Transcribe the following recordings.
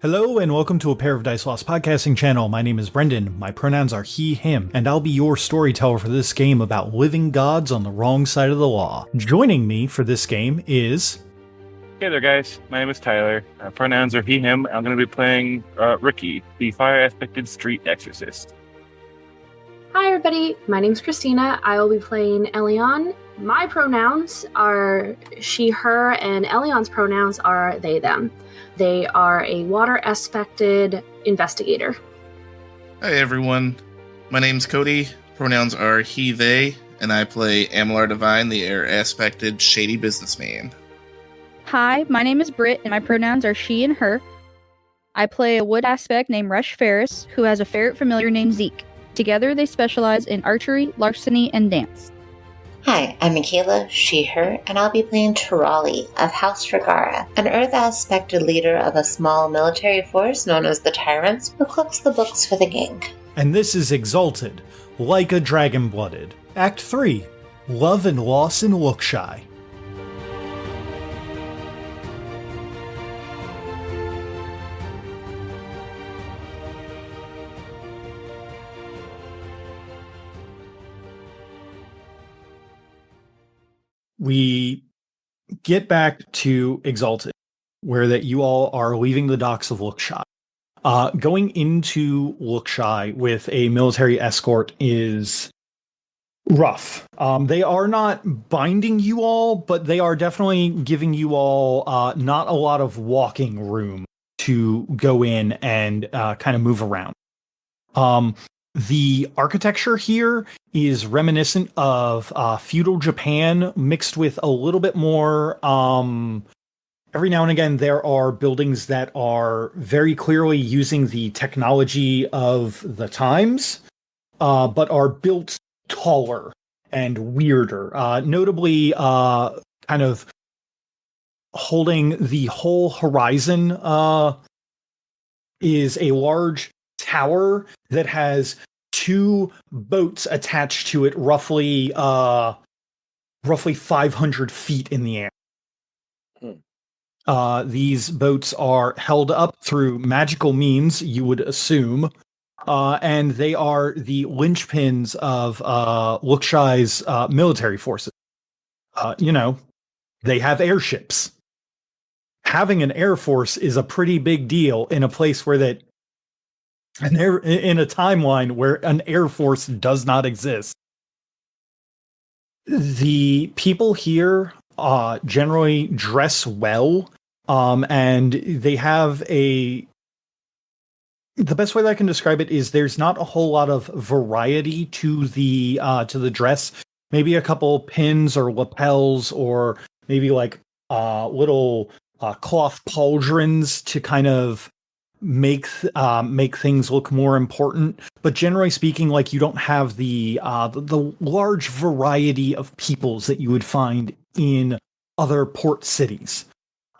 Hello and welcome to a Pair of Dice Lost podcasting channel. My name is Brendan. My pronouns are he, him, and I'll be your storyteller for this game about living gods on the wrong side of the law. Joining me for this game is... Hey there, guys. My name is Tyler. Pronouns are he, him. I'm going to be playing Ricky, the fire-aspected street exorcist. Hi, everybody. My name's Christina. I will be playing Elion. My pronouns are she, her, and Elion's pronouns are they, them. They are a water-aspected investigator. Hi, everyone. My name's Cody. Pronouns are he, they, and I play Amalar Divine, the air-aspected shady businessman. Hi, my name is Britt, and my pronouns are she and her. I play a wood aspect named Rush Ferris, who has a ferret familiar named Zeke. Together, they specialize in archery, larceny, and dance. Hi, I'm Michaela, she, her, and I'll be playing Tirali of House Regara, an Earth-aspected leader of a small military force known as the Tyrants, who cooks the books for the gang. And this is Exalted, like a dragon-blooded. Act 3, Love and Loss in Lookshy. We get back to Exalted, where that you all are leaving the docks of Lookshy. Going into Lookshy with a military escort is rough. They are not binding you all, but they are definitely giving you all not a lot of walking room to go in and kind of move around. The architecture here is reminiscent of feudal Japan mixed with a little bit more. Every now and again, there are buildings that are very clearly using the technology of the times, but are built taller and weirder. Notably, kind of holding the whole horizon is a large tower that has two boats attached to it, roughly 500 feet in the air. These boats are held up through magical means, you would assume, and they are the linchpins of Lookshy's military forces. They have airships. Having an air force is a pretty big deal in a place where that in a timeline where an air force does not exist. The people here generally dress well, and they have the best way that I can describe it is there's not a whole lot of variety to the dress. Maybe a couple pins or lapels, or maybe like little cloth pauldrons to kind of make things look more important, but generally speaking, like, you don't have the large variety of peoples that you would find in other port cities.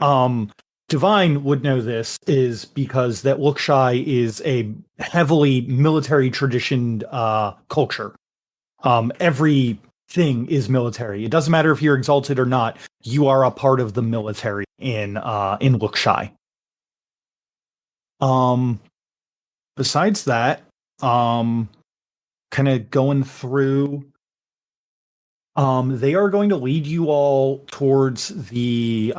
Divine would know this is because that Lookshy is a heavily military traditioned culture. Everything is military. It doesn't matter if you're exalted or not. You are a part of the military in Lookshy. Besides that, kind of going through, they are going to lead you all towards the,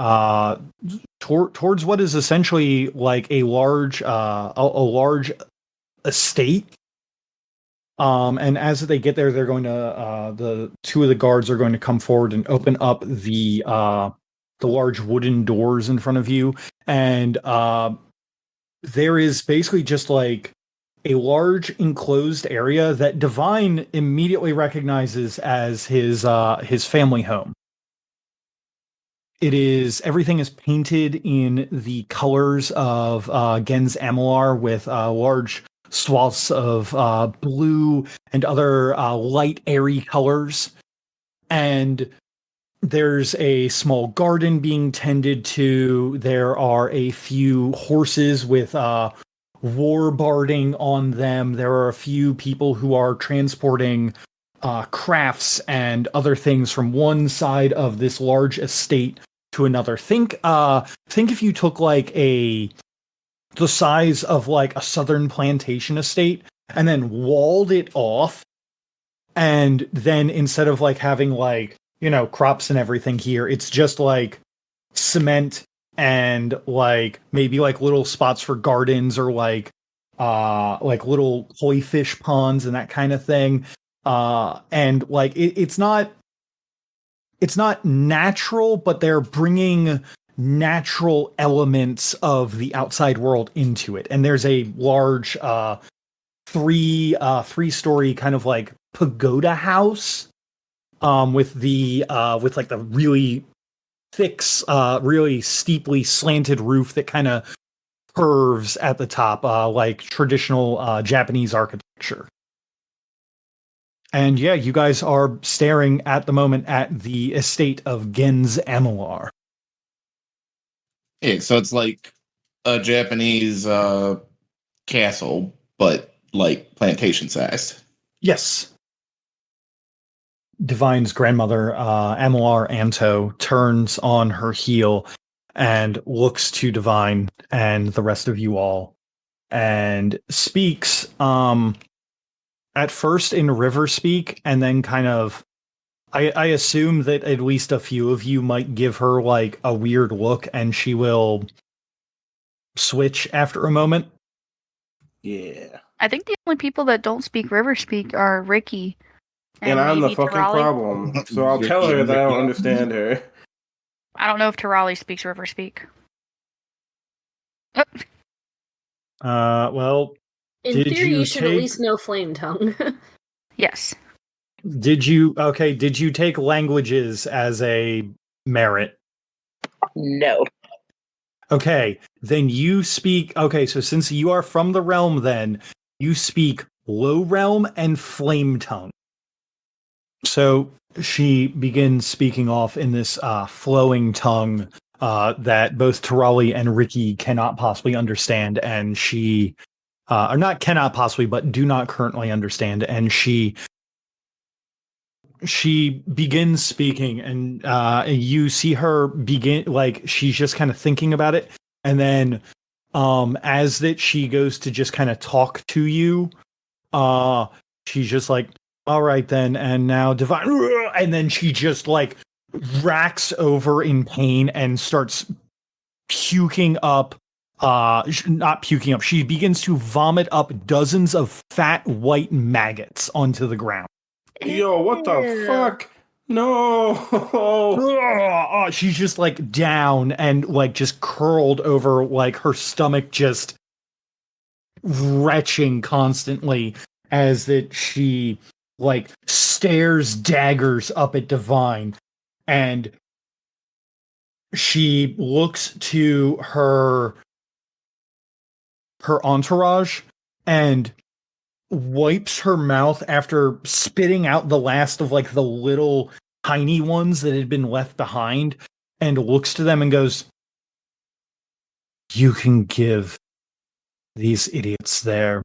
towards what is essentially like a large estate. And as they get there, they're going to, the two of the guards are going to come forward and open up the large wooden doors in front of you. And, there is basically just like a large enclosed area that Divine immediately recognizes as his family home. Everything is painted in the colors of Gens Amalar, with large swaths of blue and other light, airy colors. And there's a small garden being tended to. There are a few horses with war barding on them. There are a few people who are transporting crafts and other things from one side of this large estate to another. Think if you took like a the size of like a southern plantation estate, and then walled it off. And then instead of like having like, crops and everything here, it's just like cement and like maybe like little spots for gardens or like little koi fish ponds and that kind of thing. And like it's not natural, but they're bringing natural elements of the outside world into it. And there's a large three-story kind of like pagoda house with like the really thick, really steeply slanted roof that kind of curves at the top, like traditional Japanese architecture. And yeah, you guys are staring at the moment at the estate of Gens Amelar. Yeah, so it's like a Japanese castle, but like plantation sized. Yes. Divine's grandmother, Amelar Anto, turns on her heel and looks to Divine and the rest of you all and speaks at first in river speak, and then kind of I assume that at least a few of you might give her like a weird look and she will switch after a moment. Yeah. I think the only people that don't speak river speak are Ricky. And I'm the maybe fucking Tarali. problem. So I'll tell her that I don't understand her. I don't know if Tarali speaks river speak. Well, In Did theory, you you should at take- least know Flame Tongue. Yes. did you take languages as a merit? No. Okay, then you speak. Okay, so since you are from the realm, then you speak Low Realm and Flame Tongue. So she begins speaking off in this flowing tongue that both Tarali and Ricky cannot possibly understand, and she, or not cannot possibly, but do not currently understand, and she begins speaking, and you see her begin, like she's just kind of thinking about it, and then as that she goes to just kind of talk to you, she's just like, all right then, and now Divine, and then she just like racks over in pain and starts puking up, not puking up, she begins to vomit up dozens of fat white maggots onto the ground. Yo, what the Ew. fuck? No. She's just like down and like just curled over, like her stomach just retching constantly as that she like stares daggers up at Divine, and she looks to her entourage and wipes her mouth after spitting out the last of like the little tiny ones that had been left behind, and looks to them and goes, you can give these idiots there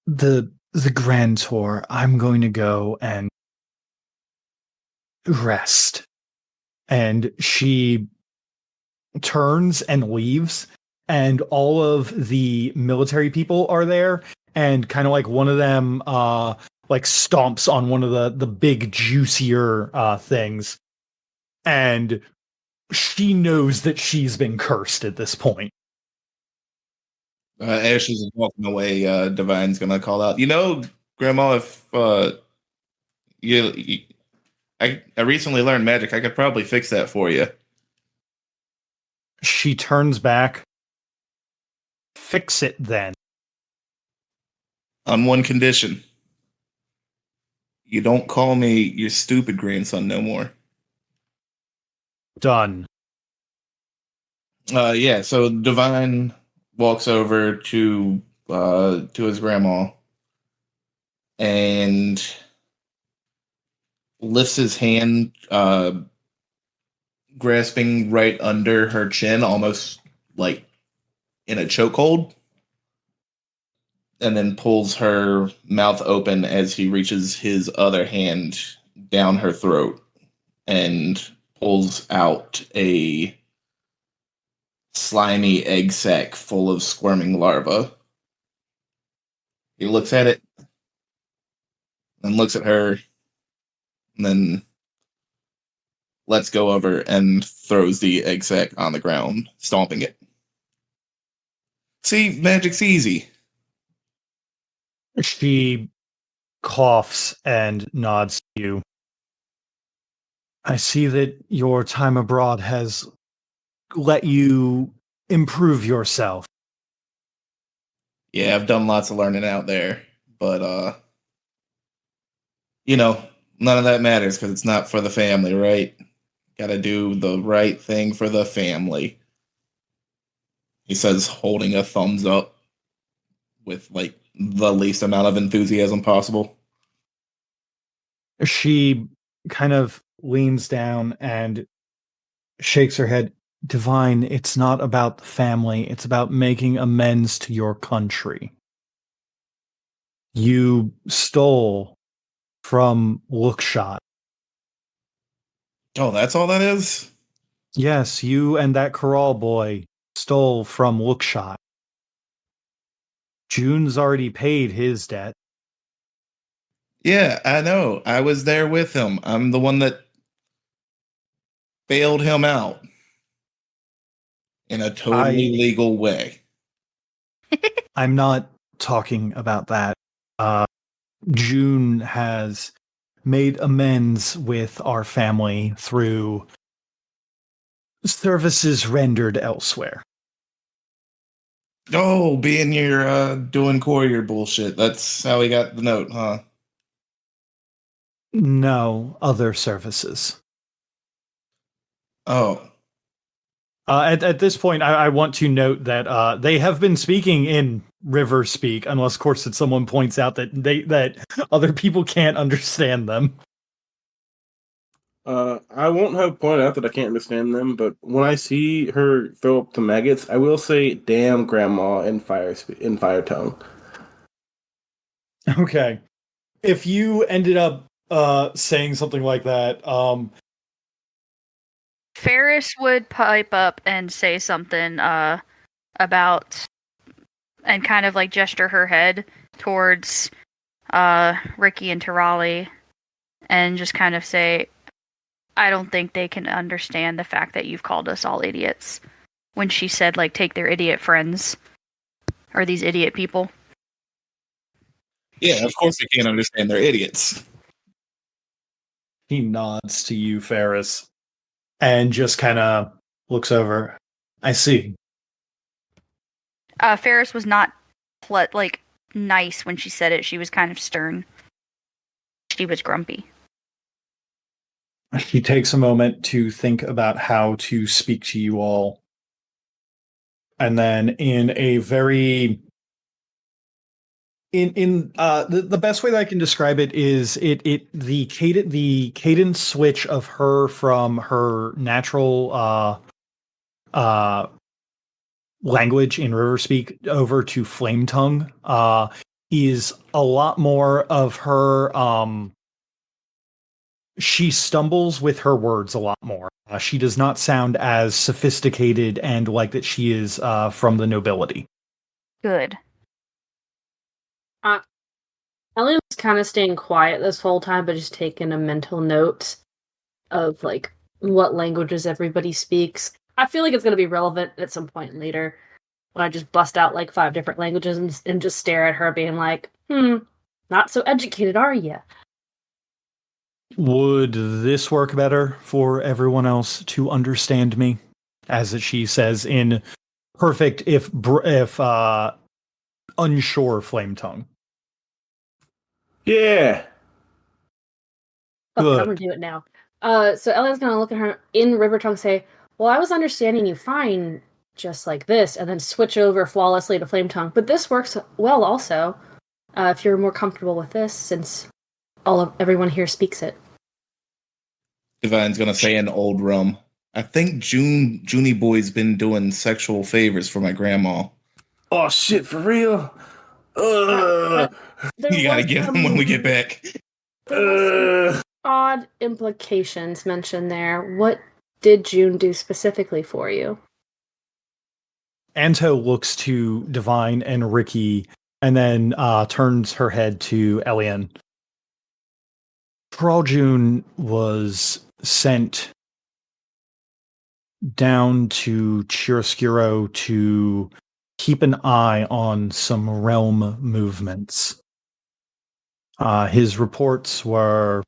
the grand tour. I'm going to go and rest. And she turns and leaves, and all of the military people are there, and kind of like one of them like stomps on one of the big juicier things, and she knows that she's been cursed at this point. As she's walking away, Divine's gonna call out, Grandma, if I recently learned magic, I could probably fix that for you. She turns back. Fix it then. On one condition. You don't call me your stupid grandson no more. Done. Yeah, so Divine walks over to his grandma and lifts his hand, grasping right under her chin, almost like in a chokehold, and then pulls her mouth open as he reaches his other hand down her throat and pulls out a slimy egg sac full of squirming larvae. He looks at it, then looks at her, and then lets go of her and throws the egg sac on the ground, stomping it. See, magic's easy. She coughs and nods to you. I see that your time abroad has let you improve yourself. Yeah, I've done lots of learning out there, but none of that matters because it's not for the family, right? Gotta do the right thing for the family. He says, holding a thumbs up with like the least amount of enthusiasm possible. She kind of leans down and shakes her head. Divine, it's not about the family. It's about making amends to your country. You stole from Lookshot. Oh, that's all that is? Yes, you and that Corral boy stole from Lookshot. June's already paid his debt. Yeah, I know. I was there with him. I'm the one that bailed him out in a totally legal way. I'm not talking about that. June has made amends with our family through services rendered elsewhere. Oh, being your doing courier bullshit. That's how he got the note, huh? No other services. Oh. At this point, I want to note that they have been speaking in river speak, unless, of course, that someone points out that other people can't understand them. I won't have pointed out that I can't understand them, but when I see her throw up the maggots, I will say "damn grandma" in fire tongue. Okay, if you ended up saying something like that, Ferris would pipe up and say something about and kind of like gesture her head towards Ricky and Tarali and just kind of say, I don't think they can understand the fact that you've called us all idiots. When she said, like, take their idiot friends. Or these idiot people. Yeah, of course they can't understand. They're idiots. he nods to you, Ferris, and just kind of looks over. I see. Ferris was not, nice when she said it. She was kind of stern. She was grumpy. He takes a moment to think about how to speak to you all. And then in a very the best way that I can describe it is the cadence switch of her from her natural language in River Speak over to Flame Tongue is a lot more of her she stumbles with her words a lot more. She does not sound as sophisticated and like that she is from the nobility. Good. Ellie was kind of staying quiet this whole time, but just taking a mental note of like what languages everybody speaks. I feel like it's going to be relevant at some point later when I just bust out like 5 different languages and just stare at her, being like, not so educated, are you? Would this work better for everyone else to understand me? As she says in perfect, if unsure Flame Tongue. Yeah. Fuck it, Good. I'm gonna do it now. So Ellie's gonna look at her in River Tongue, say, well, I was understanding you fine just like this, and then switch over flawlessly to Flame Tongue. But this works well also, if you're more comfortable with this, since everyone here speaks it. Divine's gonna say in old rum, I think Junie Boy's been doing sexual favors for my grandma. Oh shit, for real? There You gotta was get him when we get back. There was some odd implications mentioned there. What did June do specifically for you? Anto looks to Divine and Ricky, and then turns her head to Elian. Praljun was sent down to Chiaroscuro to keep an eye on some realm movements. His reports were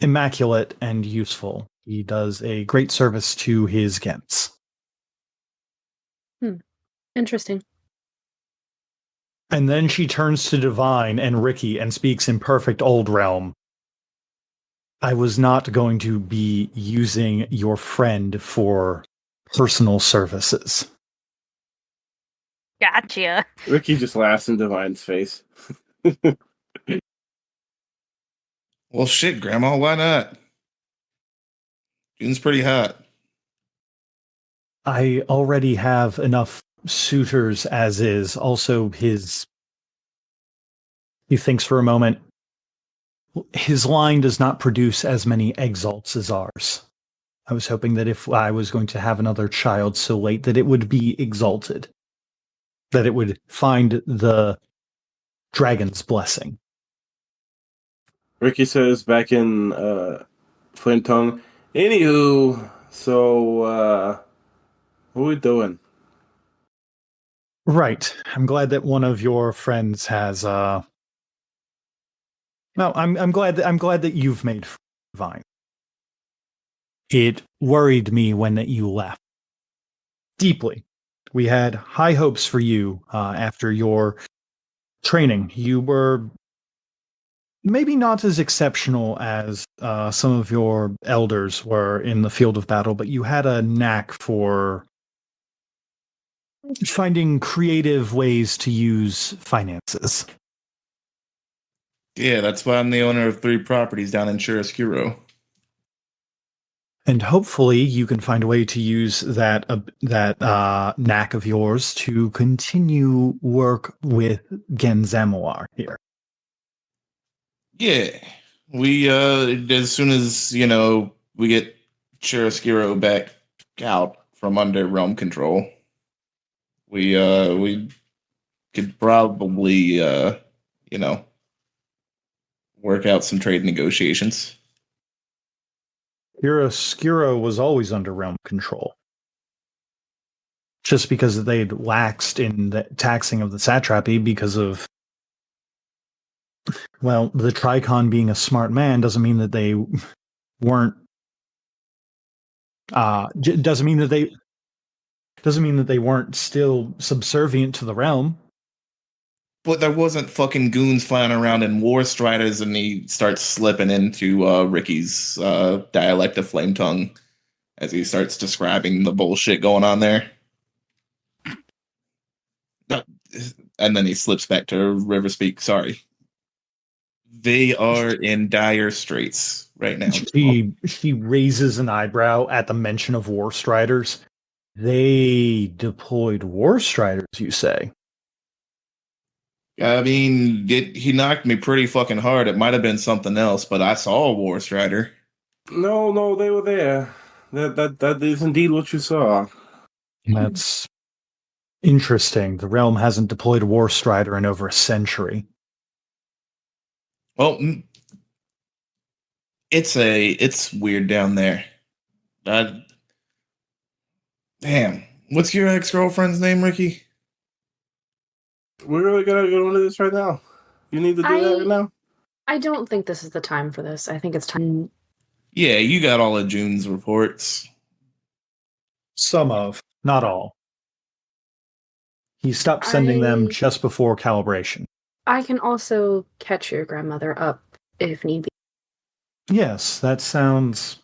immaculate and useful. He does a great service to his Gents. Interesting. And then she turns to Divine and Ricky and speaks in perfect Old Realm. I was not going to be using your friend for personal services. Gotcha. Ricky just laughs in Divine's face. Well, shit, Grandma, why not? June's pretty hot. I already have enough suitors as is. Also, he thinks for a moment. His line does not produce as many exalts as ours. I was hoping that if I was going to have another child so late, that it would be exalted. That it would find the dragon's blessing. Ricky says back in Flint tongue, anywho, so what are we doing? Right. I'm glad that one of your friends has no, I'm glad that you've made Vine. It worried me when that you left. Deeply. We had high hopes for you after your training. You were maybe not as exceptional as some of your elders were in the field of battle, but you had a knack for finding creative ways to use finances. Yeah, that's why I'm the owner of 3 properties down in Chiaroscuro. And hopefully you can find a way to use that knack of yours to continue work with Genzamoir here. Yeah. We as soon as, we get Chiaroscuro back out from under realm control, we could probably work out some trade negotiations. Chiaroscuro was always under realm control. Just because they'd laxed in the taxing of the satrapy because of, well, the Tricon being a smart man doesn't mean that they weren't. Doesn't mean that they weren't still subservient to the realm. But there wasn't fucking goons flying around in war striders, and he starts slipping into Ricky's dialect of flame tongue as he starts describing the bullshit going on there. And then he slips back to river speak. Sorry. They are in dire straits right now. She raises an eyebrow at the mention of war striders. They deployed war striders, you say? I mean, he knocked me pretty fucking hard. It might have been something else, but I saw a war strider. No, they were there. That is indeed what you saw. That's interesting. The realm hasn't deployed a war strider in over a century. Well, it's weird down there. Damn. What's your ex-girlfriend's name, Ricky? We're really gonna go into this right now. You need to do that right now? I don't think this is the time for this. I think it's time. Yeah, you got all of June's reports. Some of, not all. He stopped sending them just before calibration. I can also catch your grandmother up if need be. Yes, that sounds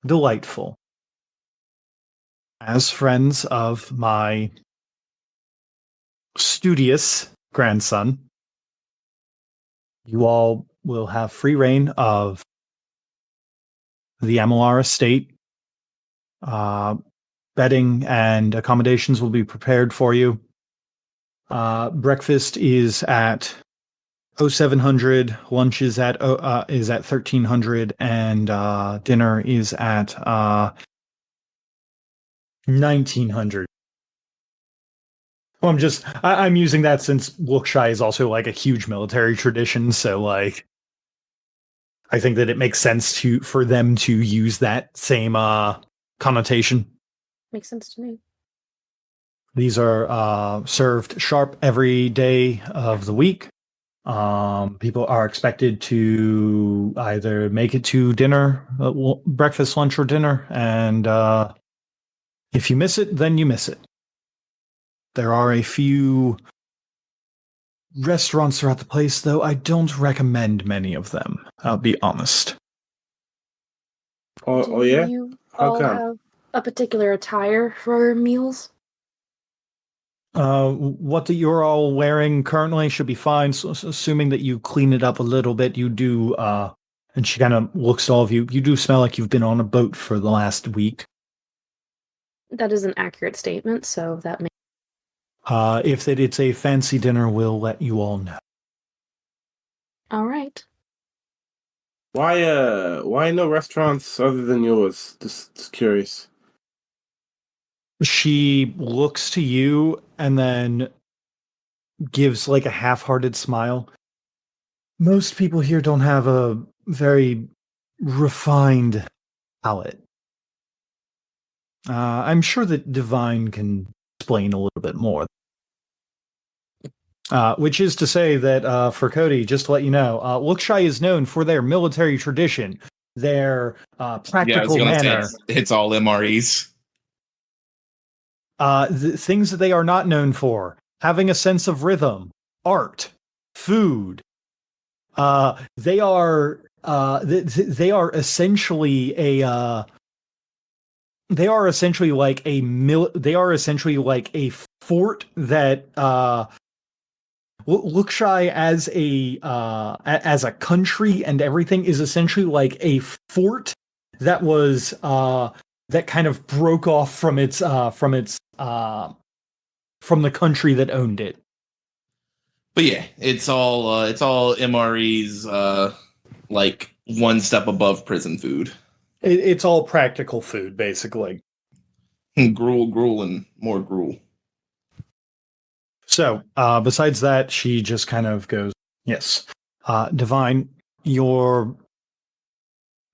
delightful. As friends of my studious grandson, you all will have free reign of the Amalar estate. Bedding and accommodations will be prepared for you. Breakfast is at 0700, lunch is at 1300, and dinner is at 1900. Well, I'm using that since Wiltshire is also like a huge military tradition, so like I think that it makes sense for them to use that same connotation. Makes sense to me. These are served sharp every day of the week. People are expected to either make it to dinner, breakfast, lunch, or dinner, and if you miss it, then you miss it. There are a few restaurants throughout the place, though I don't recommend many of them. I'll be honest. Oh yeah? Do you How all come? have a particular attire for meals? What that you're all wearing currently should be fine. So, assuming that you clean it up a little bit, you do. And she kind of looks at all of you. You do smell like you've been on a boat for the last week. That is an accurate statement, so that makes. If that it's a fancy dinner, we'll let you all know. All right. Why no restaurants other than yours? Just curious. She looks to you and then gives like a half-hearted smile. Most people here don't have a very refined palate. I'm sure that Divine can explain a little bit more. Which is to say that for Cody, just to let you know, Wiltshire is known for their military tradition, their Yeah, I was practical gonna say manner. it's all MREs. The things that they are not known for: having a sense of rhythm, art, food. They are they are essentially a they are essentially like they are essentially like a fort that Lukshai as a country and everything is essentially like a fort that was that kind of broke off from from the country that owned it. But yeah, it's all MREs, like one step above prison food. It's all practical food, basically. Gruel, and more gruel. So, besides that, she just kind of goes, yes. Divine, your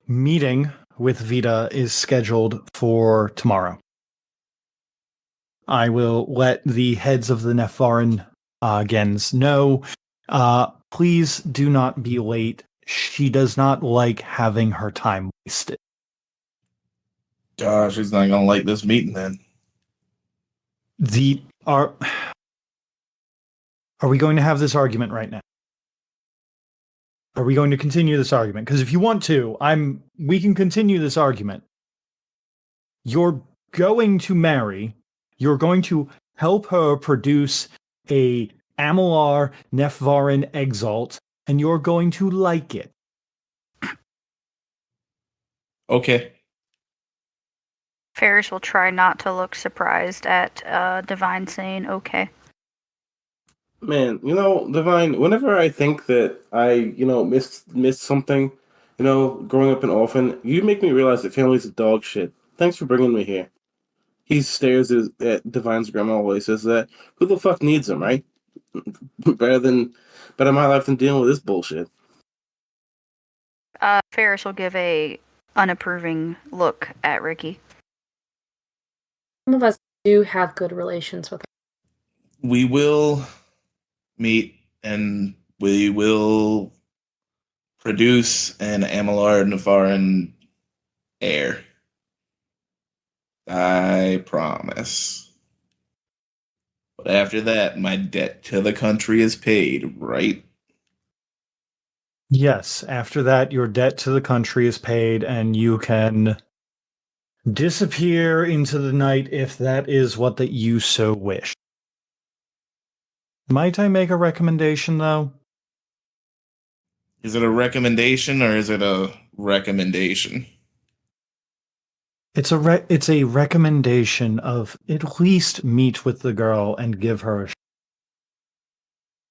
meeting with Vita is scheduled for tomorrow. I will let the heads of the Nepharan Gens know. Please do not be late. She does not like having her time wasted. Gosh, she's not gonna like this meeting then. Are we going to have this argument right now? Are we going to continue this argument? Because if you want to, we can continue this argument. You're going to marry. You're going to help her produce a Amalar Nephvarin Exalt, and you're going to like it. Okay. Ferris will try not to look surprised at Divine saying okay. Man, Divine, whenever I think that I, missed something, growing up an orphan, you make me realize that family's a dog shit. Thanks for bringing me here. He stares at Divine's grandma while he says that. Who the fuck needs him, right? better my life than dealing with this bullshit. Ferris will give a unapproving look at Ricky. Some of us do have good relations with her. We will meet and we will produce an Amalar Nefaran heir. I promise. But after that, my debt to the country is paid, right? Yes, after that, your debt to the country is paid, and you can disappear into the night if that is what that you so wish. Might I make a recommendation, though? Is it a recommendation or is it a recommendation? It's a recommendation of at least meet with the girl and give her a shot.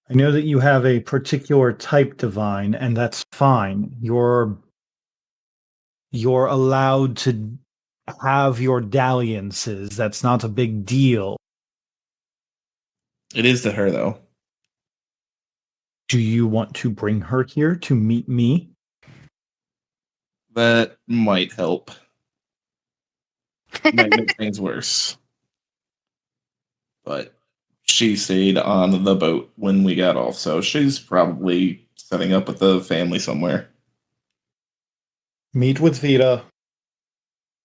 I know that you have a particular type, Divine, and that's fine. You're allowed to have your dalliances. That's not a big deal. It is to her, though. Do you want to bring her here to meet me? That might help. Might make things worse. But she stayed on the boat when we got off, so she's probably setting up with the family somewhere. Meet with Vita.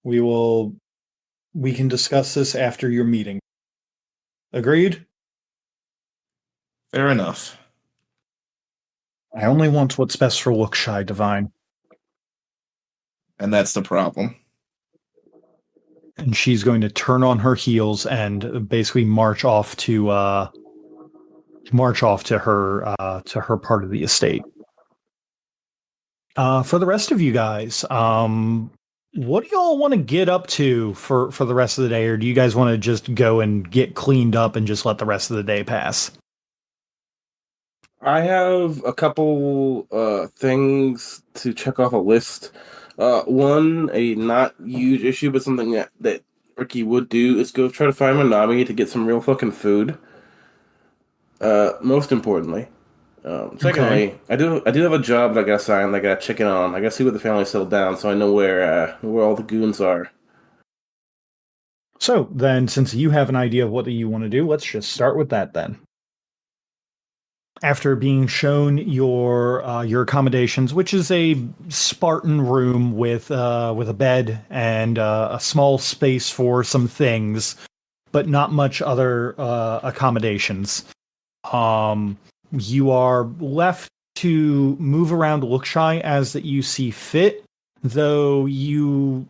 We can discuss this after your meeting. Agreed? Fair enough. I only want what's best for Lookshy, Divine. And that's the problem. And she's going to turn on her heels and basically march off to her part of the estate. For the rest of you guys, what do y'all want to get up to for the rest of the day, or do you guys want to just go and get cleaned up and just let the rest of the day pass? I have a couple things to check off a list. One, a not huge issue, but something that Ricky would do is go try to find Manami to get some real fucking food. Most importantly. Secondly, Okay. I do have a job that I got assigned. I got to check in on. I got to see what the family settled down, so I know where all the goons are. So then, since you have an idea of what you want to do, let's just start with that then. After being shown your accommodations, which is a Spartan room with a bed and a small space for some things, but not much other accommodations, you are left to move around Lookshy as that you see fit. Though you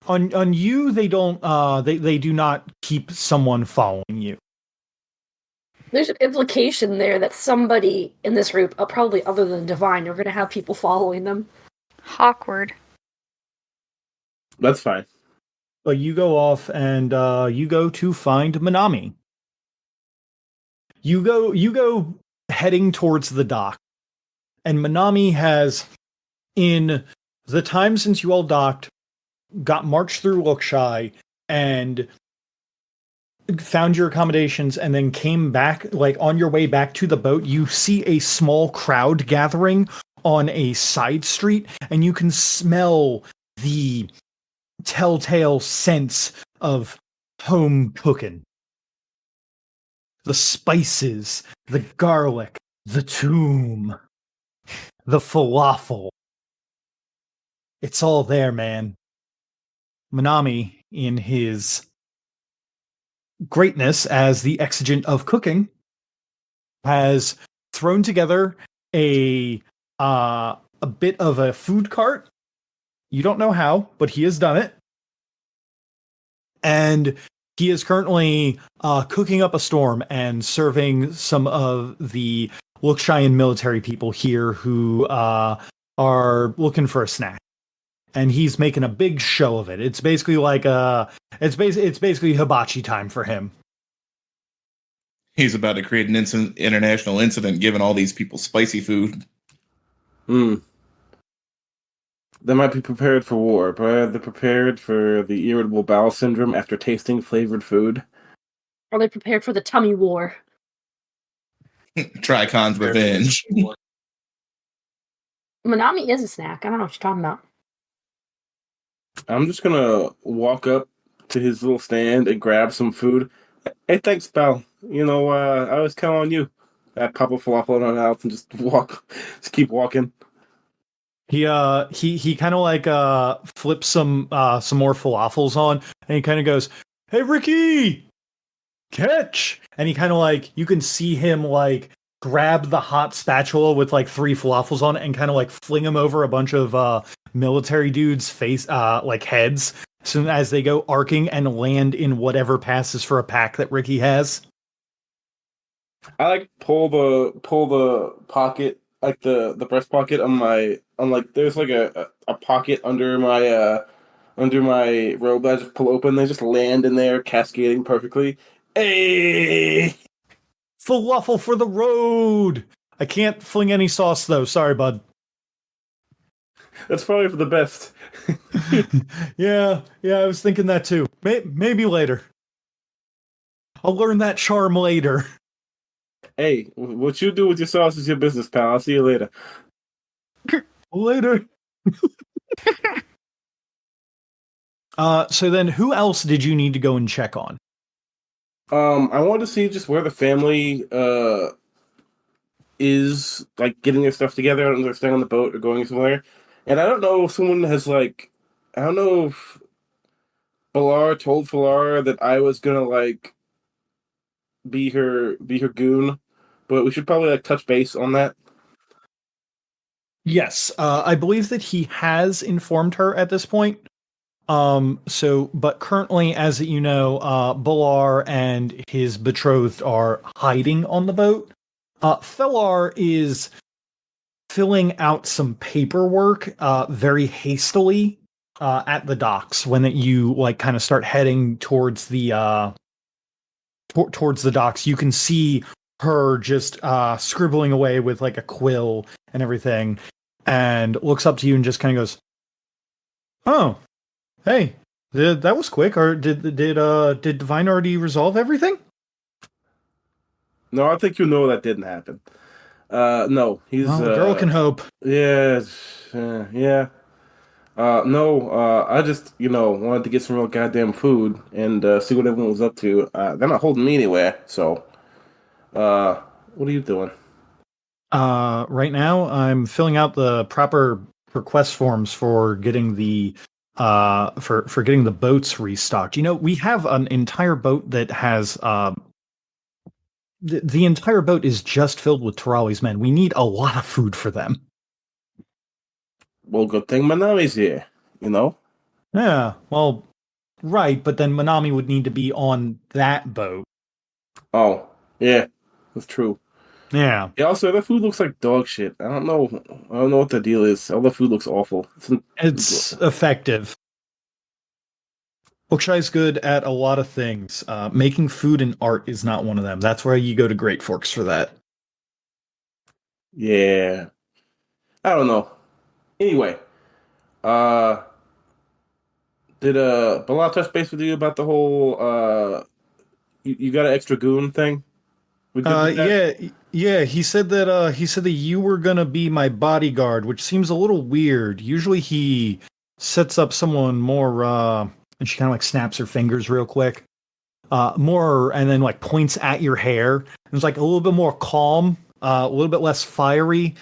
on you they don't they do not keep someone following you. There's an implication there that somebody in this group, probably other than Divine, are going to have people following them. Awkward. That's fine. But you go off and you go to find Manami. You go heading towards the dock, and Manami has, in the time since you all docked, got marched through Lookshy and found your accommodations, and then came back. Like on your way back to the boat, you see a small crowd gathering on a side street, and you can smell the telltale sense of home cooking. The spices, the garlic, the tomb, the falafel. It's all there, man. Manami, in his greatness as the exigent of cooking, has thrown together a bit of a food cart. You don't know how, but he has done it. And he is currently cooking up a storm and serving some of the Lookshayan military people here who are looking for a snack. And he's making a big show of it. It's basically like it's basically hibachi time for him. He's about to create an international incident, giving all these people spicy food. They might be prepared for war, but are they prepared for the irritable bowel syndrome after tasting flavored food? Are they prepared for the tummy war? Tricon's revenge. Manami is a snack. I don't know what you're talking about. I'm just gonna walk up to his little stand and grab some food. Hey, thanks, pal. You know, I always count on you. I pop a falafel in my mouth and just keep walking. He kind of like flips some more falafels on, and he kind of goes, "Hey, Ricky, catch!" And he kind of like, you can see him like grab the hot spatula with like 3 falafels on it and kind of like fling them over a bunch of military dudes' face like heads, soon as they go arcing and land in whatever passes for a pack that Ricky has. I like pull the pocket, like the breast pocket on like there's like a pocket under my robe that I just pull open. They just land in there, cascading perfectly. Hey, Falafel for the road. I can't fling any sauce though. Sorry, bud. that's probably for the best. Yeah, I was thinking that too. Maybe later. I'll learn that charm later. Hey, what you do with your sauce is your business, pal. I'll see you later. Later. So then who else did you need to go and check on? I wanted to see just where the family is, like, getting their stuff together. I don't know if they're staying on the boat or going somewhere. And I don't know if someone has, like, I don't know if Balar told Falar that I was gonna, like, be her goon, but we should probably, like, touch base on that. Yes, I believe that he has informed her at this point. But currently, as you know, Balar and his betrothed are hiding on the boat. Felar is filling out some paperwork, very hastily, at the docks when you like kind of start heading towards the towards the docks. You can see her just scribbling away with like a quill and everything, and looks up to you and just kind of goes, "Oh, hey, that was quick. Or did Divine already resolve everything?" No, I think you know that didn't happen. No, he's Well, the girl can hope. yeah, yeah. No, I just, wanted to get some real goddamn food and see what everyone was up to. They're not holding me anywhere, so, what are you doing? Right now, I'm filling out the proper request forms for getting the for getting the boats restocked. You know, we have an entire boat that has the entire boat is just filled with Tarali's men. We need a lot of food for them. Well, good thing Manami's here, you know? Yeah, well, right, but then Manami would need to be on that boat. Oh, yeah, that's true. Yeah. Yeah, also, that food looks like dog shit. I don't know. I don't know what the deal is. All the food looks awful. It's effective. Bookshai's good at a lot of things. Making food and art is not one of them. That's where you go to Great Forks for that. Yeah. I don't know. Anyway, uh, did Bilal touch base with you about the whole you got an extra goon thing? We good with that? Yeah. He said that you were gonna be my bodyguard, which seems a little weird. Usually he sets up someone more. And she kind of like snaps her fingers real quick. More, and then like points at your hair. It's like a little bit more calm, a little bit less fiery.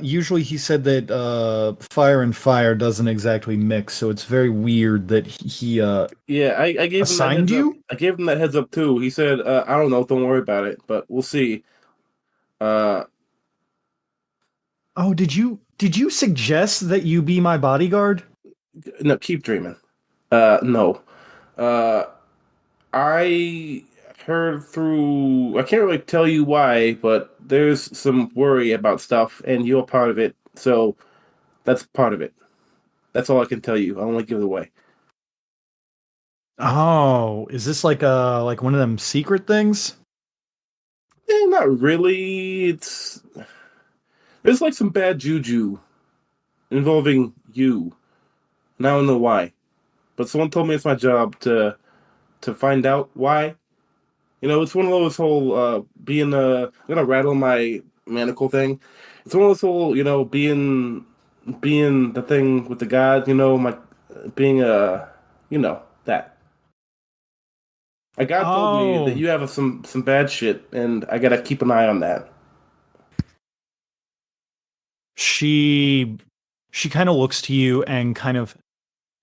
Usually he said that fire and fire doesn't exactly mix, so it's very weird that he Yeah, I gave him that assigned heads up. you. I gave him that heads up too. He said, "I don't know, don't worry about it, but we'll see." Uh, Oh, did you suggest that you be my bodyguard? no, keep dreaming. No. Uh, I heard through. I can't really tell you why, but there's some worry about stuff, and you're part of it. So that's part of it. That's all I can tell you. I don't want to give it away. Oh, is this like one of them secret things? Not really. There's like some bad juju involving you. And I don't know why. But someone told me it's my job to find out why. It's one of those whole being I'm gonna rattle my manacle thing. It's one of those whole, being the thing with the god, my being that. A god told me that Oh, you have some bad shit and I gotta keep an eye on that. she she kind of looks to you and kind of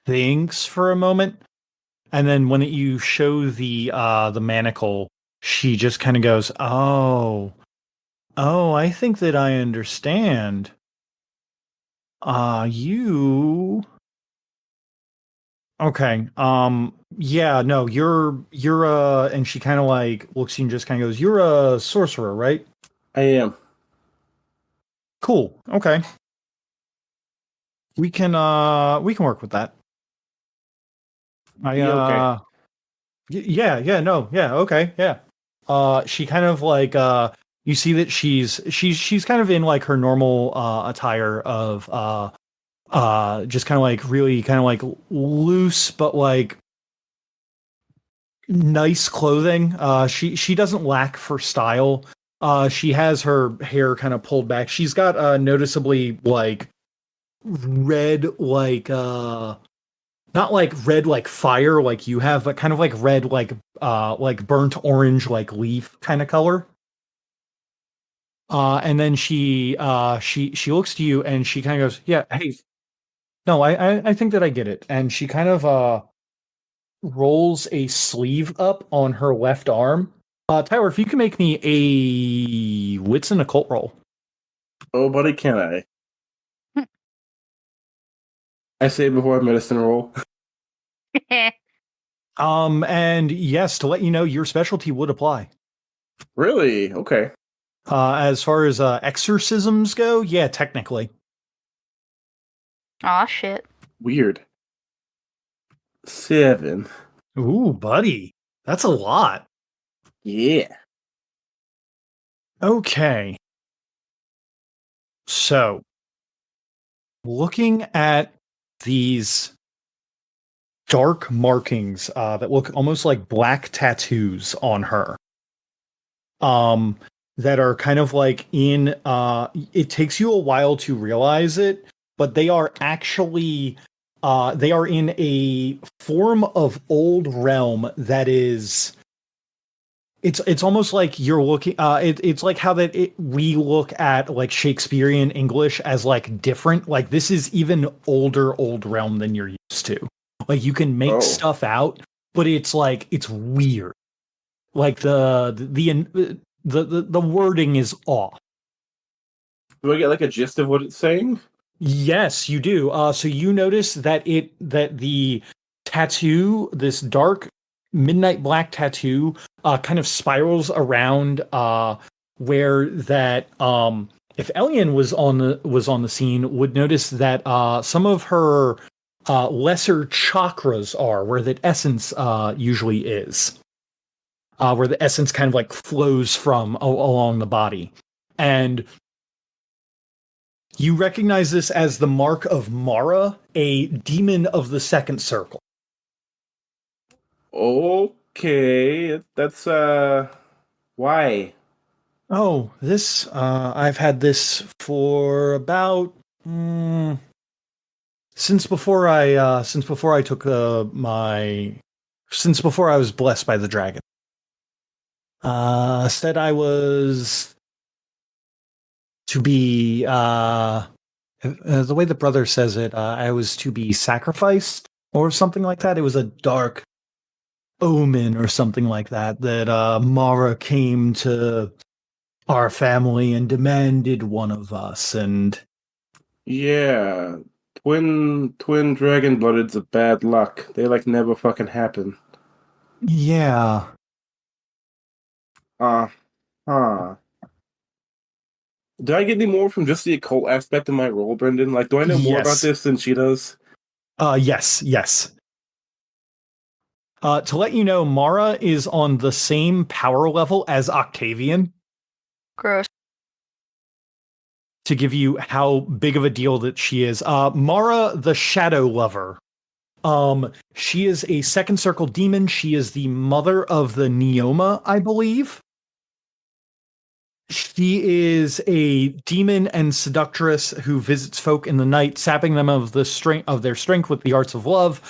thinks for a moment, and then when you show the manacle, she just kind of goes, "Oh, I think that I understand. You okay? Yeah, no, you're and she kind of like looks at you and just kind of goes, "You're a sorcerer, right?" I am. Cool. Okay. We can work with that. I Yeah, okay. yeah, no, yeah, okay, yeah. She kind of like you see that she's kind of in like her normal attire of just kind of like really kind of like loose but like nice clothing. She doesn't lack for style. She has her hair kind of pulled back. She's got noticeably like red, like not like red like fire like you have, but kind of like red like burnt orange like leaf kind of color. And then she looks to you and she kind of goes, "Yeah, hey, no, I think that I get it." And she kind of rolls a sleeve up on her left arm. Tyler, if you can make me a wits and occult roll. Oh, buddy, can I? I say before a medicine roll. And yes, to let you know, your specialty would apply. Really? Okay. As far as exorcisms go, yeah, technically. Aw, shit. Weird. 7. Ooh, buddy, that's a lot. Yeah. Okay. So, looking at these dark markings that look almost like black tattoos on her, that are kind of like in it takes you a while to realize it, but they are actually they are in a form of old realm that is it's almost like you're looking it's like how we look at like Shakespearean English as like different. Like this is even old realm than you're used to. Like you can make stuff out, but it's like it's weird. Like the wording is off. Do I get like a gist of what it's saying? Yes, you do. So you notice that the tattoo, this dark midnight black tattoo, kind of spirals around where that if Elian was on the scene, would notice that some of her lesser chakras are where that essence usually is. Where the essence kind of like flows from along the body. And you recognize this as the mark of Mara, a demon of the second circle. Okay, that's why? Oh, this I've had this for about since before I took since before I was blessed by the dragon. Said I was to be the way the brother says it, I was to be sacrificed or something like that. It was a dark omen or something like that Mara came to our family and demanded one of us. And yeah, twin dragon blooded's a bad luck. They like never fucking happen. yeah. Huh. Do I get any more from just the occult aspect of my role, Brendan? Like, do I know more about this than she does? Yes. To let you know, Mara is on the same power level as Octavian. Gross. To give you how big of a deal that she is. Mara, the Shadow Lover. She is a second circle demon. She is the mother of the Neoma, I believe. She is a demon and seductress who visits folk in the night, sapping them of their strength with the arts of love,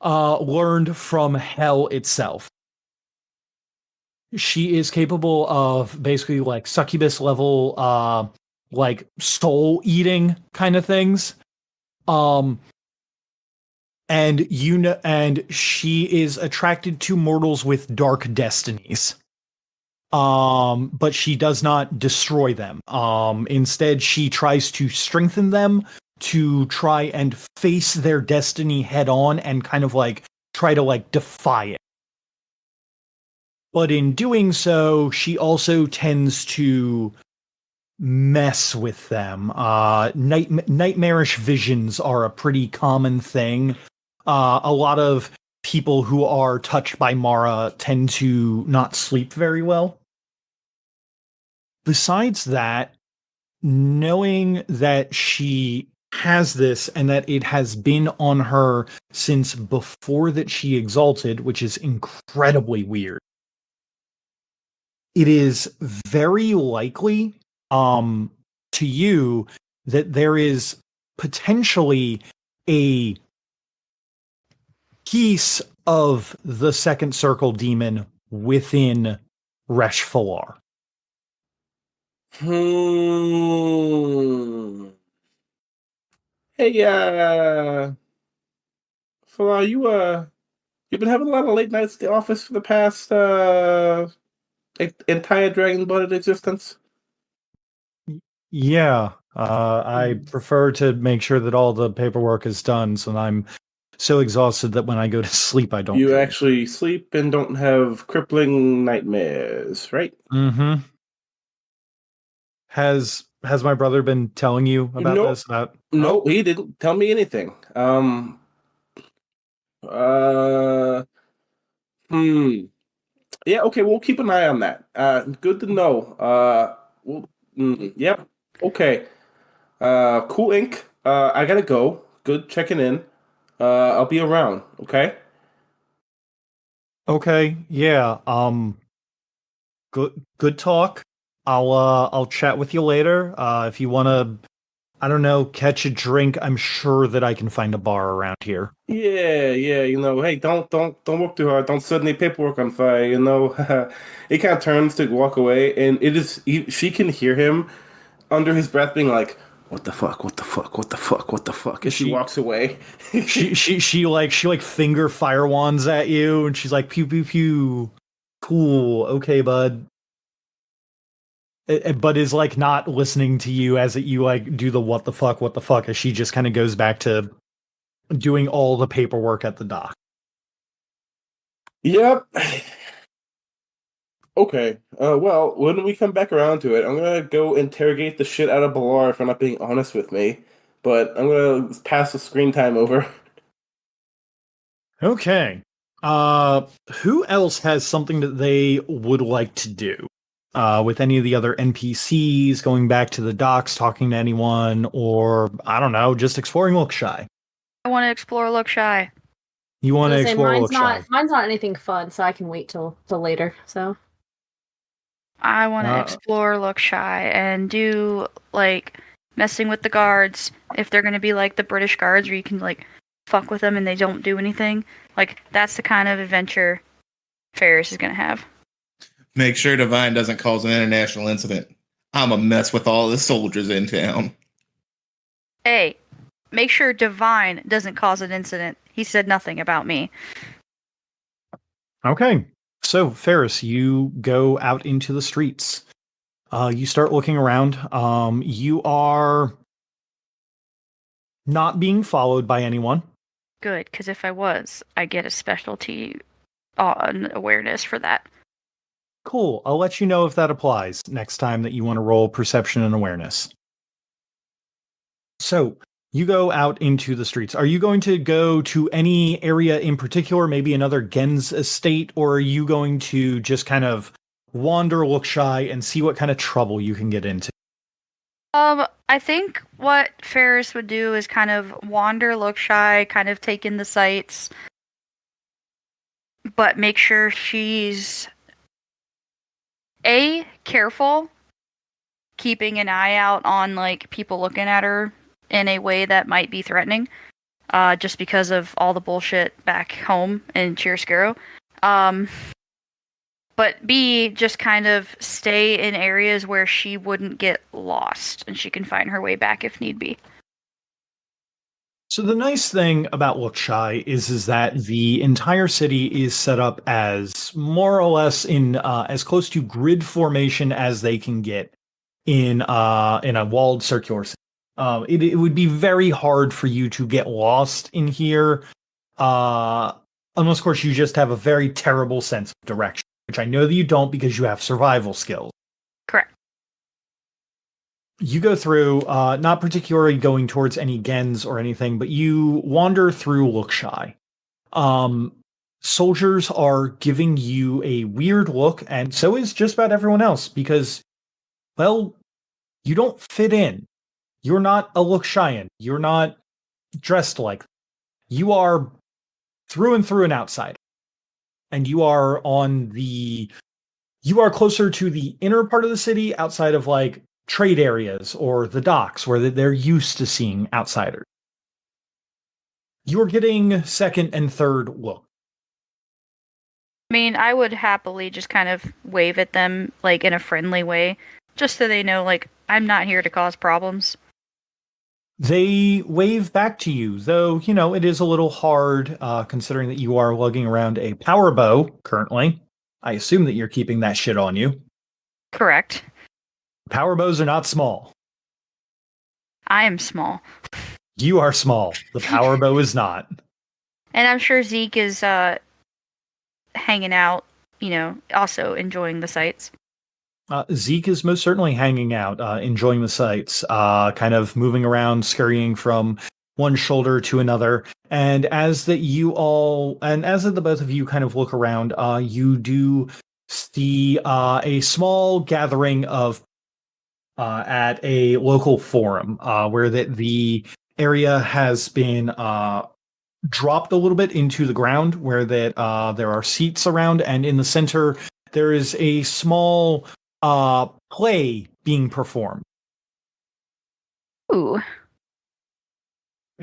learned from hell itself. She is capable of basically like succubus level, like soul eating kind of things. And she is attracted to mortals with dark destinies. But she does not destroy them. Instead, she tries to strengthen them to try and face their destiny head on and kind of like try to like defy it. But in doing so, she also tends to mess with them. Nightmarish visions are a pretty common thing. A lot of people who are touched by Mara tend to not sleep very well. Besides that, knowing that she has this and that it has been on her since before that she exalted, which is incredibly weird. It is very likely to you that there is potentially a piece of the second circle demon within Resh Falar. Hey, Falah, you've been having a lot of late nights at the office for the past entire Dragon Blooded existence. Yeah, I prefer to make sure that all the paperwork is done, so I'm so exhausted that when I go to sleep, I don't. You actually sleep and don't have crippling nightmares, right? Mm-hmm. Has my brother been telling you about Nope. this? No, he didn't tell me anything. Hmm. Yeah, okay, we'll keep an eye on that. Good to know. Yep. Okay. Cool ink. I gotta go. Good checking in. I'll be around, okay? Okay, yeah. Good talk. I'll chat with you later. If you wanna, I don't know, catch a drink, I'm sure that I can find a bar around here. Yeah, hey, don't work too hard. Don't set any paperwork on fire, He kind of turns to walk away, and she can hear him under his breath being like, "What the fuck? What the fuck? What the fuck? What the fuck?" As she walks away. she like finger fire wands at you, and she's like, pew pew pew. Cool, okay, bud. But is like not listening to you as you like do the what the fuck, as she just kind of goes back to doing all the paperwork at the dock. Yep. Okay. Well, when we come back around to it, I'm gonna go interrogate the shit out of Balar for not being honest with me. But I'm gonna pass the screen time over. Okay. Who else has something that they would like to do? With any of the other NPCs, going back to the docks, talking to anyone, or I don't know, just exploring Lookshy. I want to explore Lookshy. You want to explore mine's Lookshy? mine's not anything fun, so I can wait till later. So I want to explore Lookshy and do like messing with the guards if they're going to be like the British guards where you can like fuck with them and they don't do anything. Like that's the kind of adventure Ferris is going to have. Make sure Divine doesn't cause an international incident. I'm a mess with all the soldiers in town. Hey, make sure Divine doesn't cause an incident. He said nothing about me. Okay. So, Ferris, you go out into the streets. You start looking around. You are not being followed by anyone. Good, because if I was, I get a specialty awareness for that. Cool. I'll let you know if that applies next time that you want to roll perception and awareness. So, you go out into the streets. Are you going to go to any area in particular, maybe another Gens estate, or are you going to just kind of wander, look shy, and see what kind of trouble you can get into? I think what Ferris would do is kind of wander, look shy, kind of take in the sights, but make sure she's careful, keeping an eye out on like people looking at her in a way that might be threatening, just because of all the bullshit back home in Chiaroscuro. But B, just kind of stay in areas where she wouldn't get lost and she can find her way back if need be. So the nice thing about Lookshy is that the entire city is set up as more or less in as close to grid formation as they can get in a walled circular city. It would be very hard for you to get lost in here, unless of course you just have a very terrible sense of direction, which I know that you don't because you have survival skills. Correct. You go through, not particularly going towards any Gens or anything, but you wander through Lookshy. Soldiers are giving you a weird look, and so is just about everyone else, because, well, you don't fit in. You're not a Lookshayan. You're not dressed like. You are through and through an outsider. And you are closer to the inner part of the city, outside of like trade areas or the docks where they're used to seeing outsiders. You're getting second and third look. I mean, I would happily just kind of wave at them, like, in a friendly way, just so they know, like, I'm not here to cause problems. They wave back to you, though, it is a little hard, considering that you are lugging around a power bow currently. I assume that you're keeping that shit on you. Correct. Power bows are not small. I am small. You are small. The power bow is not. And I'm sure Zeke is hanging out, also enjoying the sights. Zeke is most certainly hanging out, enjoying the sights, kind of moving around, scurrying from one shoulder to another. And as the both of you kind of look around, you do see a small gathering of at a local forum, where the area has been dropped a little bit into the ground, where there are seats around, and in the center there is a small play being performed. Ooh.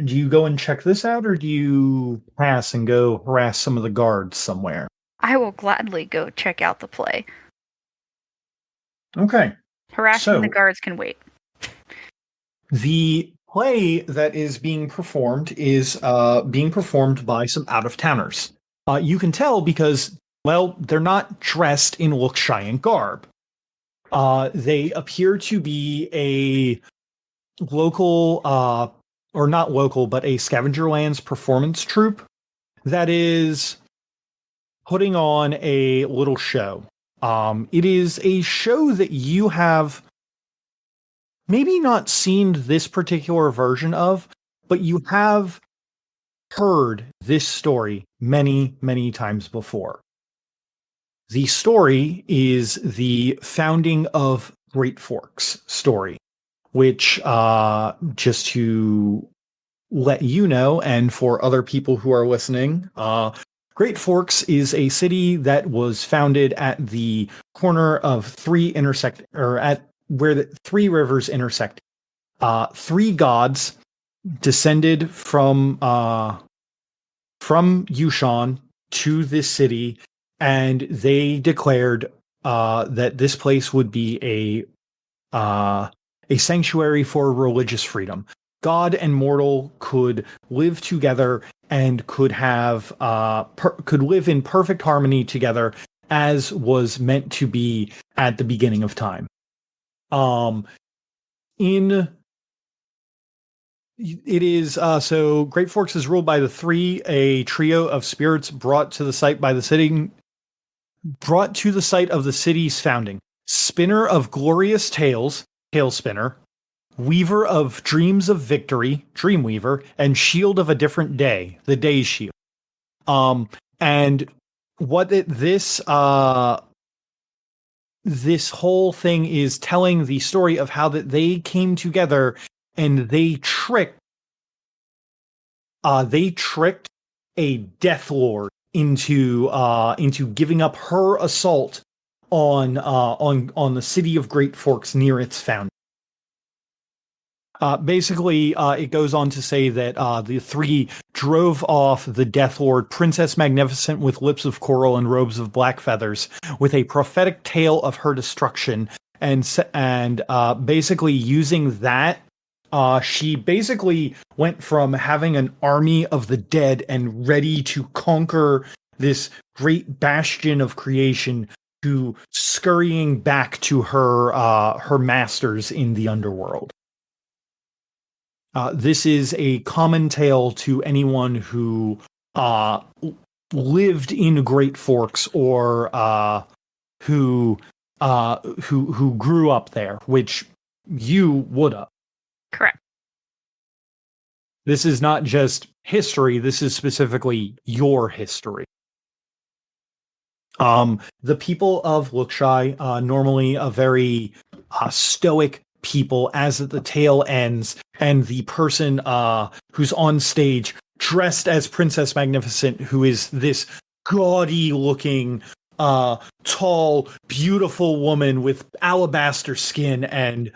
Do you go and check this out, or do you pass and go harass some of the guards somewhere? I will gladly go check out the play. Okay. Harassing the guards can wait. The play that is being performed is being performed by some out-of-towners. You can tell because, well, they're not dressed in Lookshayan garb. They appear to be a local, or not local, but a Scavenger Lands performance troupe that is putting on a little show. It is a show that you have maybe not seen this particular version of, but you have heard this story many, many times before. The story is the founding of Great Forks story, which, just to let you know, and for other people who are listening, Great Forks is a city that was founded at the corner of where the three rivers intersect. Three gods descended from Yushan to this city, and they declared that this place would be a sanctuary for religious freedom. God and mortal could live together and could live in perfect harmony together, as was meant to be at the beginning of time. So Great Forks is ruled by the three, a trio of spirits brought to the site of the city's founding. Spinner of glorious tales, Tale Spinner, Weaver of dreams of victory, Dreamweaver, and Shield of a different day, the Day Shield. And what this whole thing is telling the story of how that they came together and they tricked a Death Lord into giving up her assault on the city of Great Forks near its founding. Basically, it goes on to say that the three drove off the Death Lord, Princess Magnificent with lips of coral and robes of black feathers, with a prophetic tale of her destruction, and basically using that, she basically went from having an army of the dead and ready to conquer this great bastion of creation to scurrying back to her masters in the underworld. This is a common tale to anyone who lived in Great Forks or who grew up there, which you would have. Correct. This is not just history. This is specifically your history. The people of Lookshay, normally a very stoic, people as the tale ends, and the person who's on stage dressed as Princess Magnificent, who is this gaudy looking tall, beautiful woman with alabaster skin and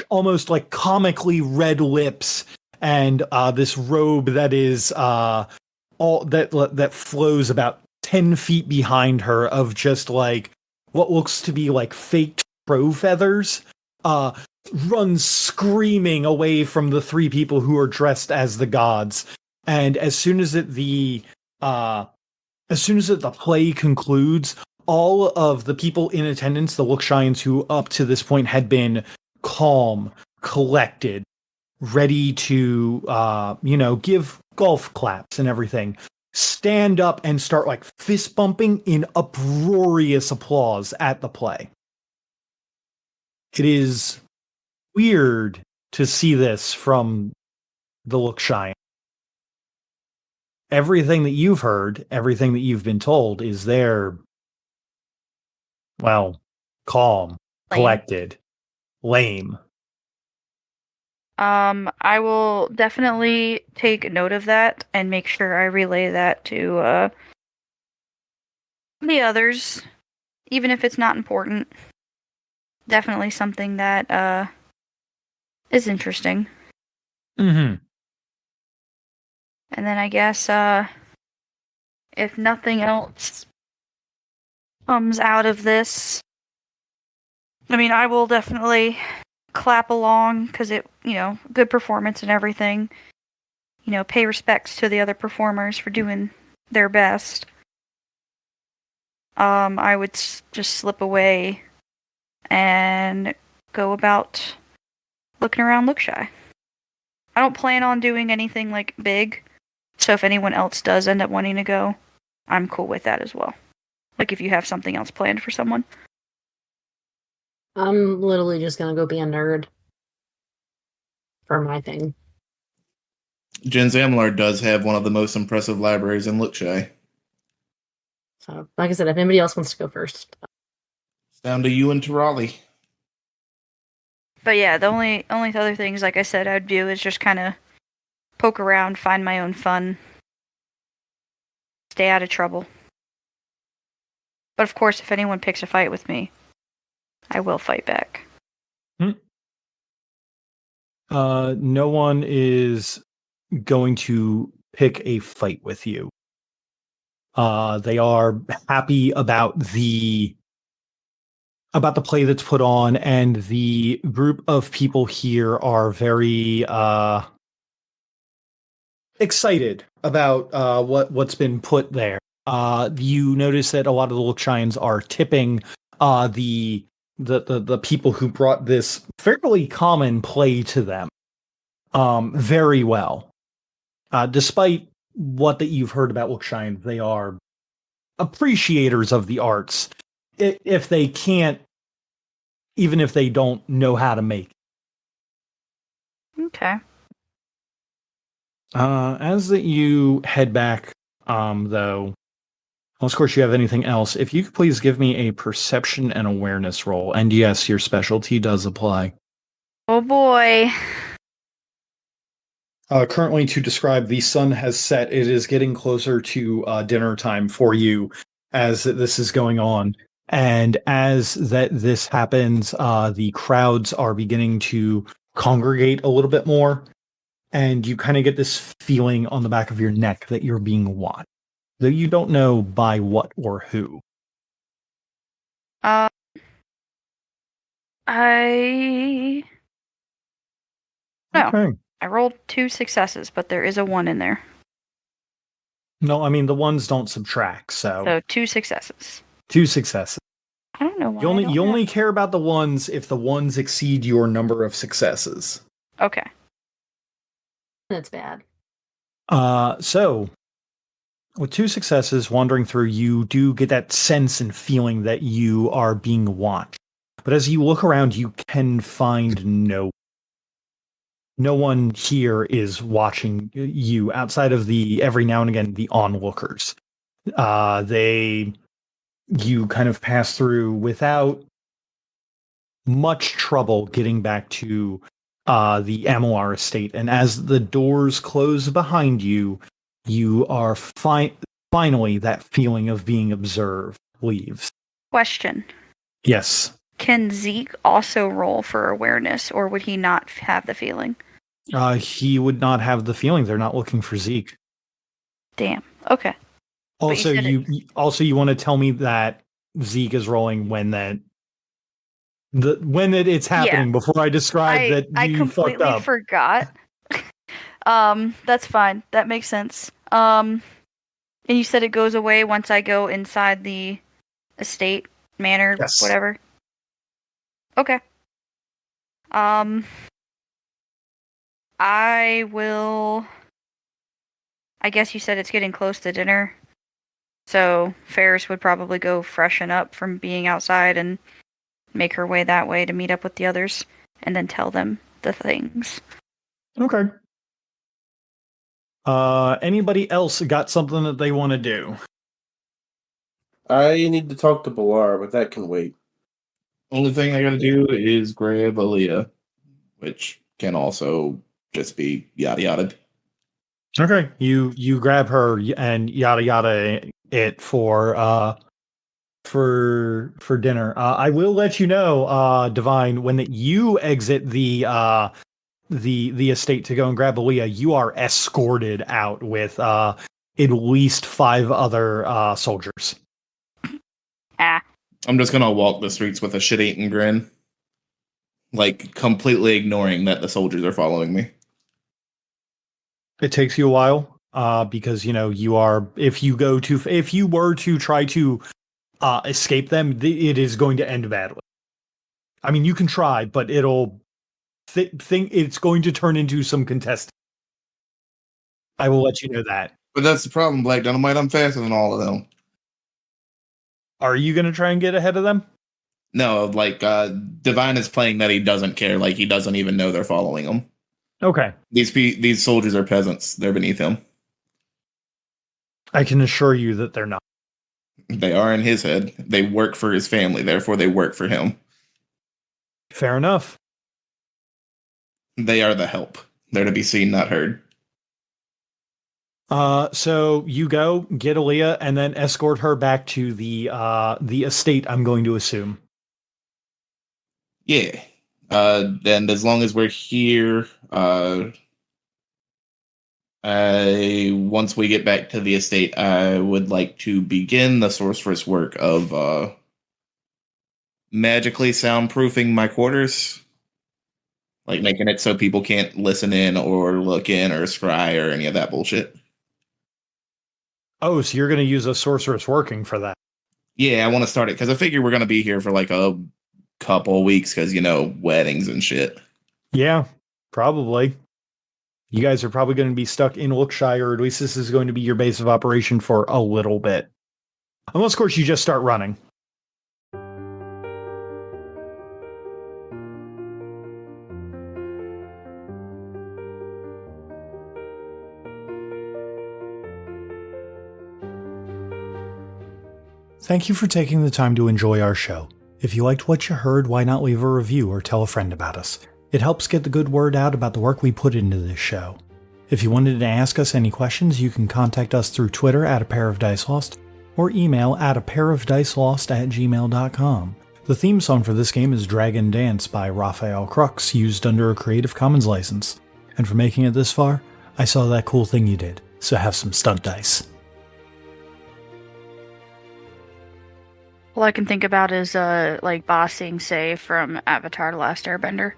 almost like comically red lips, and this robe that is all that flows about 10 feet behind her of just like what looks to be like fake crow feathers, runs screaming away from the three people who are dressed as the gods. And as soon as the play concludes, all of the people in attendance, the Lookshines who up to this point had been calm, collected, ready to give golf claps and everything, stand up and start like fist bumping in uproarious applause at the play. It is weird to see this from the Lookshine. Everything that you've heard, everything that you've been told is there, well, calm, collected, lame. I will definitely take note of that and make sure I relay that to the others, even if it's not important. Definitely something that is interesting. Mm-hmm. And then I guess if nothing else comes out of this, I mean, I will definitely clap along because it, good performance and everything. Pay respects to the other performers for doing their best. I would just slip away and go about looking around Lookshy. I don't plan on doing anything like big, so if anyone else does end up wanting to go, I'm cool with that as well. Like if you have something else planned for someone. I'm literally just gonna go be a nerd for my thing. Jen Zamlar does have one of the most impressive libraries in Lookshy. So, like I said, if anybody else wants to go first. It's down to you and Tirali. But yeah, the only other things, like I said, I'd do is just kind of poke around, find my own fun, stay out of trouble. But of course, if anyone picks a fight with me, I will fight back. No one is going to pick a fight with you. They are happy about the play that's put on, and the group of people here are very excited about what's been put there. You notice that a lot of the Lookshines are tipping the people who brought this fairly common play to them very well. Despite what that you've heard about Lookshine, they are appreciators of the arts. If they can't, even if they don't know how to make it. Okay. As that you head back, though, unless of course you have anything else, if you could please give me a perception and awareness roll. And yes, your specialty does apply. Oh boy. Currently, to describe, the sun has set. It is getting closer to dinner time for you as this is going on. And as this happens, the crowds are beginning to congregate a little bit more. And you kind of get this feeling on the back of your neck that you're being watched, though you don't know by what or who. I no. Okay. I rolled 2 successes, but there is a 1 in there. No, I mean the ones don't subtract, So 2 successes. 2 successes. I don't know why. You only care about the ones if the ones exceed your number of successes. Okay. That's bad. So with 2 successes wandering through, you do get that sense and feeling that you are being watched. But as you look around, you can find no one here is watching you outside of every now and again, the onlookers. You kind of pass through without much trouble getting back to the Amelar estate. And as the doors close behind you, you are finally that feeling of being observed leaves. Question. Yes. Can Zeke also roll for awareness, or would he not have the feeling? He would not have the feeling. They're not looking for Zeke. Damn. Okay. Also, you want to tell me that Zeke is rolling when it's happening before I describe that you fucked up. I completely forgot. That's fine. That makes sense. And you said it goes away once I go inside the estate, manor, Yes. whatever. Okay. I guess you said it's getting close to dinner. So Ferris would probably go freshen up from being outside and make her way that way to meet up with the others and then tell them the things. Okay. Anybody else got something that they want to do? I need to talk to Balar, but that can wait. Only thing I gotta do is grab Aaliyah, which can also just be yada yada. Okay. You grab her and yada yada it for dinner. I will let you know, Divine, when you exit the estate to go and grab Aaliyah, you are escorted out with at least 5 other soldiers. I'm just gonna walk the streets with a shit-eating grin, like completely ignoring that the soldiers are following me. It takes you a while, because you are. If you were to try to escape them, it is going to end badly. I mean, you can try, but it'll it's going to turn into some contesting. I will let you know that. But that's the problem, Black Dynamite. I'm faster than all of them. Are you going to try and get ahead of them? No, like Divine is playing that he doesn't care, like he doesn't even know they're following him. Okay. These soldiers are peasants. They're beneath him. I can assure you that they're not. They are in his head. They work for his family, therefore they work for him. Fair enough. They are the help. They're to be seen, not heard. So you go get Aaliyah and then escort her back to the estate, I'm going to assume. Yeah. And as long as we're here, once we get back to the estate, I would like to begin the sorceress work of magically soundproofing my quarters. Like making it so people can't listen in or look in or scry or any of that bullshit. Oh, so you're going to use a sorceress working for that? Yeah, I want to start it because I figure we're going to be here for like a couple weeks because, weddings and shit. Yeah, probably. You guys are probably going to be stuck in Lookshire, or at least this is going to be your base of operation for a little bit. Unless, of course, you just start running. Thank you for taking the time to enjoy our show. If you liked what you heard, why not leave a review or tell a friend about us? It helps get the good word out about the work we put into this show. If you wanted to ask us any questions, you can contact us through Twitter at apairofdicelost or email at apairofdicelost@gmail.com. The theme song for this game is Dragon Dance by Raphael Crux, used under a Creative Commons license. And for making it this far, I saw that cool thing you did, so have some stunt dice. All I can think about is like Ba Sing Se from Avatar: The Last Airbender.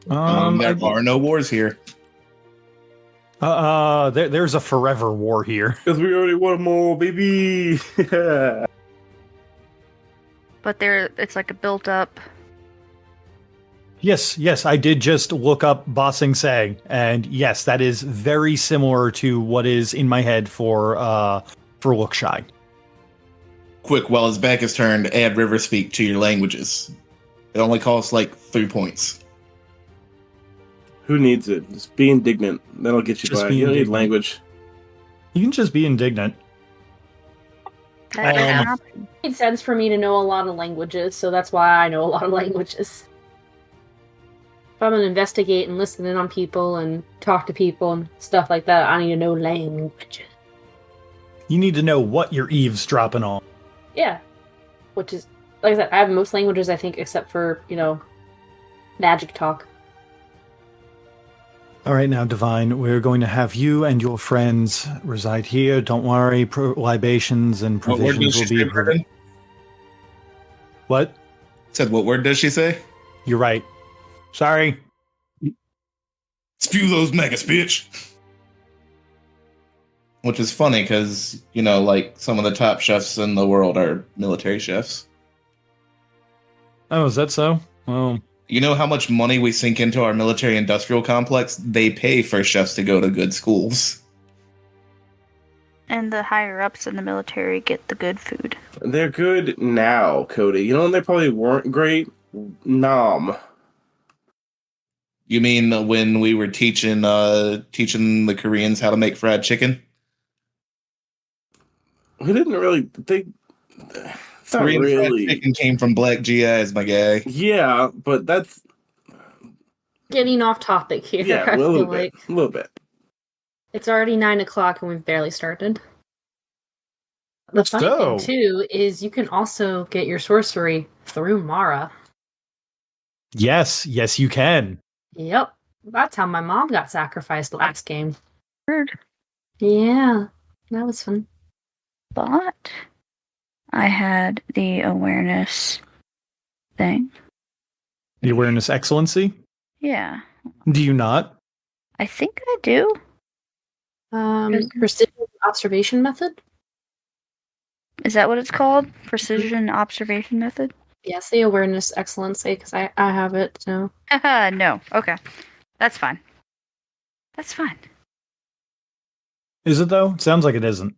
There are no wars here. There's a forever war here. Because we already won more, baby. But it's like a built up. Yes, I did just look up Ba Sing Se, and yes, that is very similar to what is in my head for Lookshy. Quick, while his back is turned, add River Speak to your languages. It only costs like 3 points. Who needs it? Just be indignant. That'll get you Just by. be You don't need indignant. language. You can just be indignant. That is an option. It made sense for me to know a lot of languages, so that's why I know a lot of languages. If I'm gonna investigate and listen in on people and talk to people and stuff like that, I need to know languages. You need to know what you're eavesdropping on. Yeah. Which is, like I said, I have most languages, I think, except for, magic talk. All right, now, Divine, we're going to have you and your friends reside here. Don't worry, libations and What word provisions does will she be. say, Brendan? What? Said, what word does she say? You're right. Sorry. Spew those maggots, bitch. Which is funny because, like some of the top chefs in the world are military chefs. Oh, is that so? Well, You know how much money we sink into our military industrial complex? They pay for chefs to go to good schools. And the higher ups in the military get the good food. They're good now, Cody. You know when they probably weren't great? Nom. You mean when we were teaching the Koreans how to make fried chicken? We didn't really. It's not Korean fried really. chicken came from black GIs, my guy. Yeah, but that's. Getting off topic here, Yeah, I a little feel bit. like. A little bit. It's already 9 o'clock and we've barely started. The funny thing, too, is you can also get your sorcery through Mara. yes, you can. Yep. That's how my mom got sacrificed last game. Weird. Yeah. That was fun. But I had the awareness thing. The awareness excellency? Yeah. Do you not? I think I do. Precision observation method? Is that what it's called? Precision observation method? Yes, the awareness excellency, because I have it, so. No. Okay. That's fine. That's fine. Is it though? Sounds like it isn't.